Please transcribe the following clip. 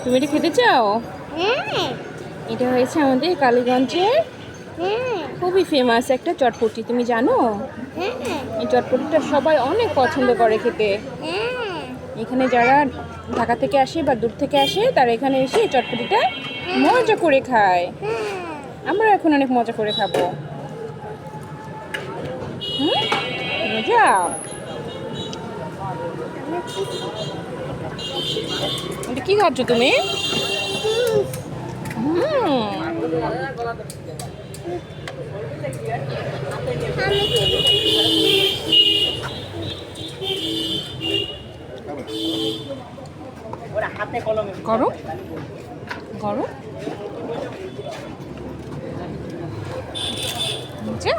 তুমি এটা খেতে চাও? হ্যাঁ এটা হয়েছে আমাদের কালীগঞ্জের হ্যাঁ খুবই ফেমাস একটা চটপটি, তুমি জানো? হ্যাঁ এই চটপটিটা সবাই অনেক পছন্দ করে খেতে। হ্যাঁ এখানে যারা ঢাকা থেকে আসে বা দূর থেকে আসে তারা এখানে এসে এই চটপটিটা মজা করে খায়। আমরা এখন অনেক মজা করে খাবো। হুম, মজা। এটা কি খাচ্ছ তুমি? হুম, গরম গরম মজা।